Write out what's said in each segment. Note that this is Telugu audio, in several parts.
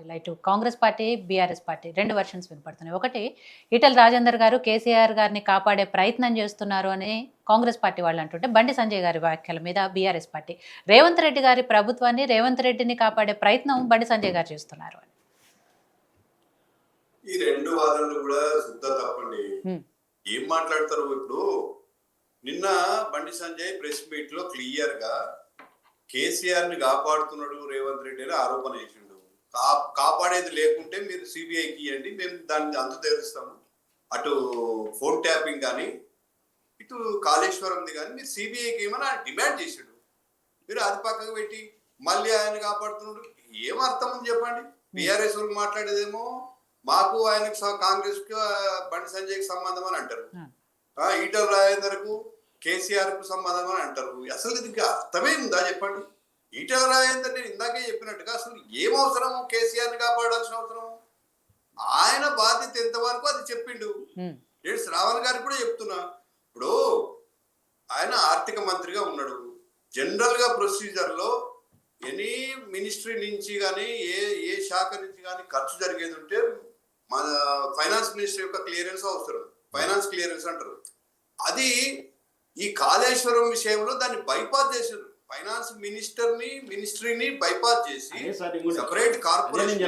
పార్టీలు ఇటు Congress party, BRS party 2 versions వినపడుతున్నాయి. ఒకటి ఈటెల రాజేందర్ గారు కేసీఆర్ గారిని కాపాడే ప్రయత్నం చేస్తున్నారు అని కాంగ్రెస్ పార్టీ వాళ్ళు అంటుంటే, బండి సంజయ్ గారి వ్యాఖ్యల మీద బీఆర్ఎస్ పార్టీ రేవంత్ రెడ్డి గారి ప్రభుత్వాన్ని, రేవంత్ రెడ్డిని కాపాడే ప్రయత్నం బండి సంజయ్ గారు చేస్తున్నారు అని. ఈ రెండు వాదనలు కూడా శుద్ధ తప్పండి. ఏం మాట్లాడతారు ఇప్పుడు? నిన్న బండి సంజయ్ ప్రెస్ మీట్ లో క్లియర్ గా కేసీఆర్ ని కాపాడుతున్నాడు రేవంత్ రెడ్డి అని ఆరోపణ చేసిండు. కాపాడేది లేకుంటే మీరు సిబిఐకి ఇవ్వండి, మేము దాన్ని అంతు తెరుస్తాము. అటు ఫోన్ ట్యాపింగ్ కానీ ఇటు కాళేశ్వరంది కానీ మీరు సిబిఐకి ఏమని డిమాండ్ చేసిండు. మీరు అది పక్కకు పెట్టి మళ్ళీ ఆయన కాపాడుతున్నాడు, ఏం అర్థం ఉంది చెప్పండి? బీఆర్ఎస్ వాళ్ళు మాట్లాడేదేమో మాకు ఆయనకు కాంగ్రెస్ కు బండి సంజయ్కి సంబంధం అని అంటారు, ఈటల రాజేందర్ కు కేసీఆర్ కు సంబంధం అని అంటారు. అసలు దీనికి అర్థమే ఉందా చెప్పండి? ఈటల రాజేందర్ నేను ఇందాకే చెప్పినట్టుగా అసలు ఏం అవసరము కేసీఆర్ ని కాపాడాల్సిన అవసరం? ఆయన బాధ్యత ఎంతవరకు అది చెప్పిండు. నేను శ్రావణ్ గారికి కూడా చెప్తున్నా, ఇప్పుడు ఆయన ఆర్థిక మంత్రిగా ఉన్నాడు. జనరల్ గా ప్రొసీజర్ లో ఎనీ మినిస్ట్రీ నుంచి కానీ ఏ శాఖ నుంచి కానీ ఖర్చు జరిగేది ఉంటే మన ఫైనాన్స్ మినిస్టర్ యొక్క క్లియరెన్స్ అవసరం, ఫైనాన్స్ క్లియరెన్స్ అంటారు. అది ఈ కాళేశ్వరం విషయంలో దాన్ని బైపాస్ చేశారు. ఫైనాన్స్ మినిస్ట్రీని బైపాస్ చేసి సెపరేట్ కార్పొరేషన్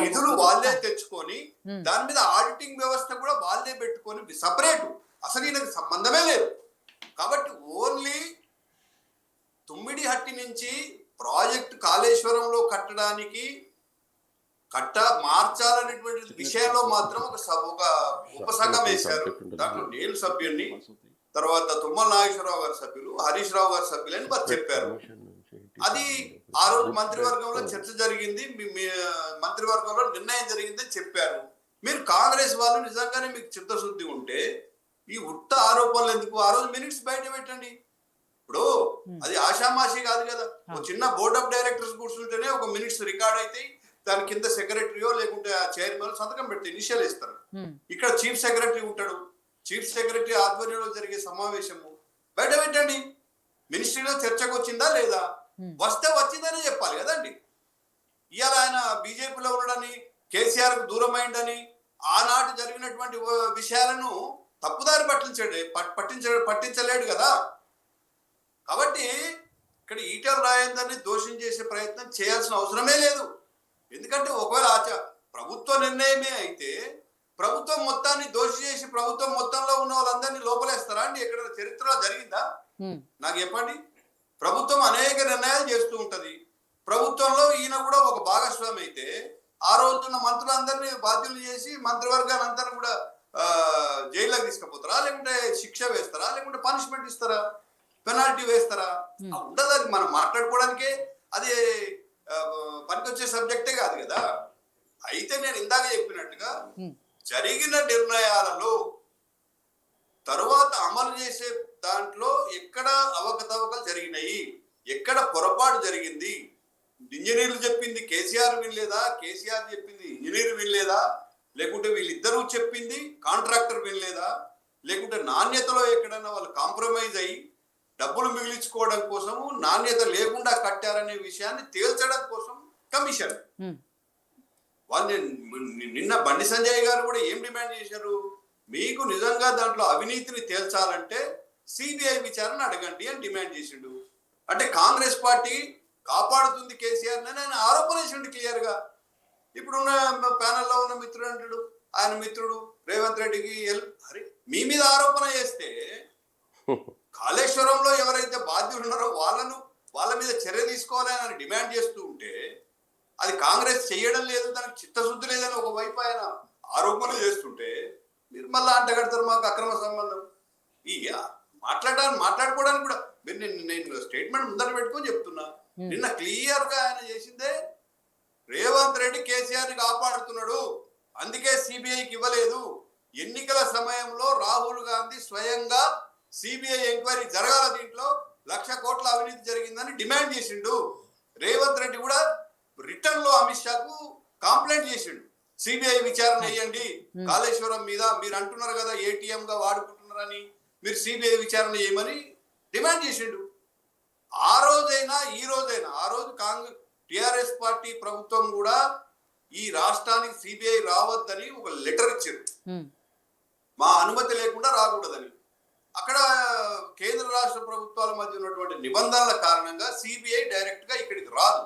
నిధులు వాళ్ళే తెచ్చుకొని దాని మీద ఆడిటింగ్ వ్యవస్థ కూడా వాళ్ళే పెట్టుకొని సపరేట్, అసలు ఈయనకు సంబంధమే లేదు. కాబట్టి ఓన్లీ తుమ్మిడిహట్టి నుంచి ప్రాజెక్ట్ కాళేశ్వరంలో కట్టడానికి మార్చాలనేటువంటి విషయంలో మాత్రం ఒక ఉపసంఘం వేశారు. దాంట్లో నేను సభ్యుడిని, తర్వాత తుమ్మల నాగేశ్వరరావు గారి సభ్యులు, హరీష్ రావు గారి సభ్యులు అని వారు చెప్పారు. అది ఆ రోజు మంత్రివర్గంలో చర్చ జరిగింది, మంత్రివర్గంలో నిర్ణయం జరిగిందని చెప్పారు. మీరు కాంగ్రెస్ వాళ్ళు నిజంగానే మీకు చిత్తశుద్ధి ఉంటే ఈ ఉత్త ఆరోపణలు ఎందుకు? ఆ రోజు మినిట్స్ బయట పెట్టండి. ఇప్పుడు అది ఆషామాషి కాదు కదా. ఒక చిన్న బోర్డ్ ఆఫ్ డైరెక్టర్స్ కూర్చుంటేనే ఒక మినిట్స్ రికార్డ్ అయితే దాని కింద సెక్రటరీయో లేకుంటే ఆ చైర్మన్ సంతకం పెడితే ఇనిషియల్ ఇస్తారు. ఇక్కడ చీఫ్ సెక్రటరీ ఉంటాడు, చీఫ్ సెక్రటరీ ఆధ్వర్యంలో జరిగే సమావేశము బయట పెట్టండి. మినిస్ట్రీలో చర్చకు వచ్చిందా లేదా? వస్తే వచ్చిందనే చెప్పాలి కదండి. ఇవాళ ఆయన బీజేపీలో ఉండడని, కేసీఆర్ కు దూరం అయిందని, ఆనాటి జరిగినటువంటి విషయాలను తప్పుదారి పట్టించలేడు కదా. కాబట్టి ఇక్కడ ఈటల రాజేందర్ని దోషం చేసే ప్రయత్నం చేయాల్సిన అవసరమే లేదు. ఎందుకంటే ఒకవేళ ప్రభుత్వ నిర్ణయమే అయితే ప్రభుత్వం మొత్తాన్ని దోషి చేసి ప్రభుత్వం మొత్తంలో ఉన్న వాళ్ళందరినీ లోపలేస్తారా అండి? ఎక్కడ చరిత్రలో జరిగిందా? నాకు చెప్పండి. ప్రభుత్వం అనేక నిర్ణయాలు చేస్తూ ఉంటది. ప్రభుత్వంలో ఈయన కూడా ఒక భాగస్వామి అయితే ఆ రోజున్న మంత్రులందరినీ బాధ్యులు చేసి మంత్రివర్గాన్ని అందరినీ కూడా జైల్లోకి తీసుకుపోతారా, లేకుంటే శిక్ష వేస్తారా, లేకుంటే పనిష్మెంట్ ఇస్తారా, పెనాల్టీ వేస్తారా? ఉండదు. అది మనం మాట్లాడుకోవడానికే అది పనికొచ్చే సబ్జెక్టే కాదు కదా. అయితే నేను ఇందాక చెప్పినట్టుగా జరిగిన నిర్ణయాలలో తరువాత అమలు చేసే దాంట్లో ఎక్కడ అవకతవకలు జరిగినాయి, ఎక్కడ పొరపాటు జరిగింది, ఇంజనీర్లు చెప్పింది కేసీఆర్ వినలేదా, కేసీఆర్ చెప్పింది ఇంజనీర్ వినలేదా, లేకుంటే వీళ్ళిద్దరూ చెప్పింది కాంట్రాక్టర్ వినలేదా, లేకుంటే నాణ్యతలో ఎక్కడైనా వాళ్ళు కాంప్రమైజ్ అయ్యి డబ్బులు మిగిలించుకోవడం కోసము నాణ్యత లేకుండా కట్టారనే విషయాన్ని తేల్చడం కోసం కమిషన్. వాళ్ళు నిన్న బండి సంజయ్ గారు కూడా ఏం డిమాండ్ చేశారు? మీకు నిజంగా దాంట్లో అవినీతిని తేల్చాలంటే సిబిఐ విచారణ అడగండి అని డిమాండ్ చేసిండు. అంటే కాంగ్రెస్ పార్టీ కాపాడుతుంది కేసీఆర్ అని ఆయన ఆరోపణ చేసిండు క్లియర్ గా. ఇప్పుడున్న ప్యానెల్లో ఉన్న మిత్రుడు అంటాడు, ఆయన మిత్రుడు రేవంత్ రెడ్డికి అరే మీ మీద ఆరోపణ చేస్తే కాళేశ్వరంలో ఎవరైతే బాధ్యులు ఉన్నారో వాళ్ళ మీద చర్య తీసుకోవాలని ఆయన డిమాండ్ చేస్తూ ఉంటే అది కాంగ్రెస్ చేయడం లేదు, దానికి చిత్తశుద్ధి లేదని ఒకవైపు ఆయన ఆరోపణలు చేస్తుంటే మీరు మళ్ళీ అంటగడతారు మాకు అక్రమ సంబంధం. ఈ మాట్లాడుకోవడానికి కూడా మీరు నేను స్టేట్మెంట్ ముందర పెట్టుకొని చెప్తున్నా. నిన్న క్లియర్ గా ఆయన చేసిందే రేవంత్ రెడ్డి కేసీఆర్ ని కాపాడుతున్నాడు, అందుకే సిబిఐకి ఇవ్వలేదు. ఎన్నికల సమయంలో రాహుల్ గాంధీ స్వయంగా సిబిఐ ఎంక్వైరీ జరగాల, దీంట్లో 1,00,000 కోట్ల అవినీతి జరిగిందని డిమాండ్ చేసిండు. రేవంత్ రెడ్డి కూడా రిటర్న్ లో అమిత్ షాకు కంప్లైంట్ చేసిండు, సిబిఐ విచారణ చేయండి కాళేశ్వరం మీద, మీరు అంటున్నారు కదా ఏటీఎం గా వాడుకుంటున్నారని, మీరు సిబిఐ విచారణ చేయమని డిమాండ్ చేసిండు. ఆ రోజైనా ఈ రోజైనా, ఆ రోజు టిఆర్ఎస్ పార్టీ ప్రభుత్వం కూడా ఈ రాష్ట్రానికి సిబిఐ రావద్దని ఒక లెటర్ ఇచ్చారు, ఉమ్, మా అనుమతి లేకుండా రాకూడదని. అక్కడ కేంద్ర రాష్ట్ర ప్రభుత్వాల మధ్య ఉన్నటువంటి నిబంధనల కారణంగా సిబిఐ డైరెక్ట్ గా ఇక్కడికి రాదు.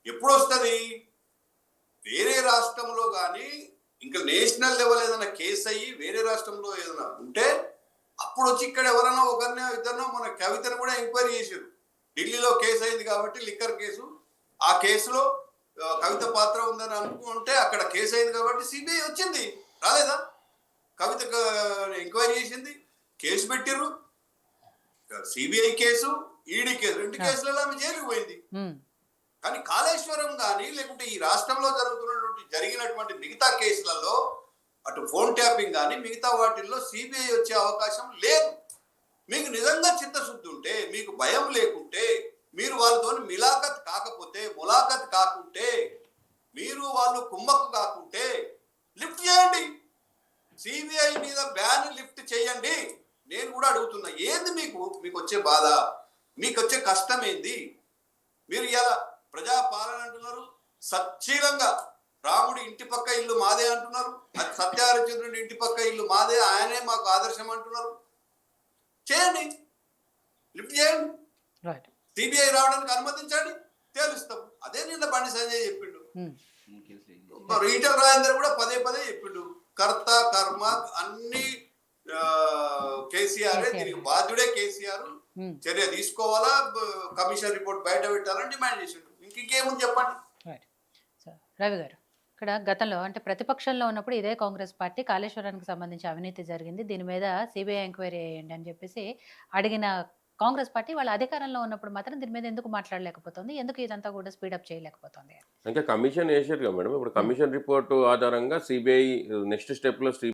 ఎప్పుడు వస్తుంది? వేరే రాష్ట్రంలో కానీ ఇంకా నేషనల్ లెవెల్ ఏదైనా కేసు అయ్యి వేరే రాష్ట్రంలో ఏదైనా ఉంటే అప్పుడు వచ్చి ఇక్కడ ఎవరైనా ఒకరినో ఇద్దరినో మన కవితను కూడా ఎంక్వైరీ చేశారు. ఢిల్లీలో కేసు అయింది కాబట్టి లిక్కర్ కేసు, ఆ కేసులో కవిత పాత్ర ఉందని అనుకుంటే అక్కడ కేసు అయింది కాబట్టి సిబిఐ వచ్చింది, రాలేదా? కవిత ఎంక్వైరీ చేసింది, కేసు పెట్టిర్రు. సిబిఐ కేసు, ఈడీ కేసు, రెండు కేసులలో ఆమె జైలుకు పోయింది. ఉమ్, కానీ కాళేశ్వరం కానీ లేకుంటే ఈ రాష్ట్రంలో జరిగినటువంటి మిగతా కేసులలో అటు ఫోన్ ట్యాపింగ్ కానీ మిగతా వాటిల్లో సిబిఐ వచ్చే అవకాశం లేదు. మీకు నిజంగా చిత్తశుద్ధి ఉంటే, మీకు భయం లేకుంటే, మీరు వాళ్ళతో ములాఖత్ కాకుంటే, మీరు వాళ్ళు కుమ్మక్కు కాకుంటే లిఫ్ట్ చేయండి. సిబిఐ మీద బ్యాన్ లిఫ్ట్ చేయండి. నేను కూడా అడుగుతున్నా, ఏంది మీకు వచ్చే బాధ, మీకు వచ్చే కష్టం ఏంది? మీరు ఇలా ప్రజాపాలన అంటున్నారు, సచ్చీలంగా రాముడి ఇంటి పక్క ఇల్లు మాదే అంటున్నారు, అది సత్యహరిచంద్రుడి ఇంటి పక్క ఇల్లు మాదే, ఆయనే మాకు ఆదర్శం అంటున్నారు. చేయండి, లిఫ్ట్ చేయండి, రైట్, సిబిఐ రావడానికి అనుమతించండి, తేలుస్తాం. అదే నిన్న బండి సంజయ్ చెప్పిండు. ఉమ్, ఈటల రాజేందర్ కూడా పదే చెప్పిండు, కర్త కర్మ అన్ని కేసీఆర్, దీనికి బాధ్యుడే కేసీఆర్, ఉమ్, చర్య తీసుకోవాలా, కమిషన్ రిపోర్ట్ బయట పెట్టాలని డిమాండ్ చేసిండు. ఇంకేముంది చెప్పండి. రైట్. సో రవి గారు, ఇక్కడ గతంలో అంటే ప్రతిపక్షంలో ఉన్నప్పుడు ఇదే కాంగ్రెస్ పార్టీ కాళేశ్వరానికి సంబంధించి అవినీతి జరిగింది, దీని మీద సిబిఐ ఎంక్వైరీ చేయండి అని చెప్పేసి అడిగిన కాంగ్రెస్ పార్టీ వాళ్ళ అధికారంలో ఉన్నప్పుడు మాత్రం దీని మీద ఎందుకు మాట్లాడలేకపోతుంది, ఎందుకు ఇదంతా కూడా స్పీడప్ చేయలేకపోతుంది? ఇంకా కమిషన్ వేసారు కదా మేడం. ఇప్పుడు కమిషన్ రిపోర్టు ఆధారంగా సిబిఐ నెక్స్ట్ స్టెప్లో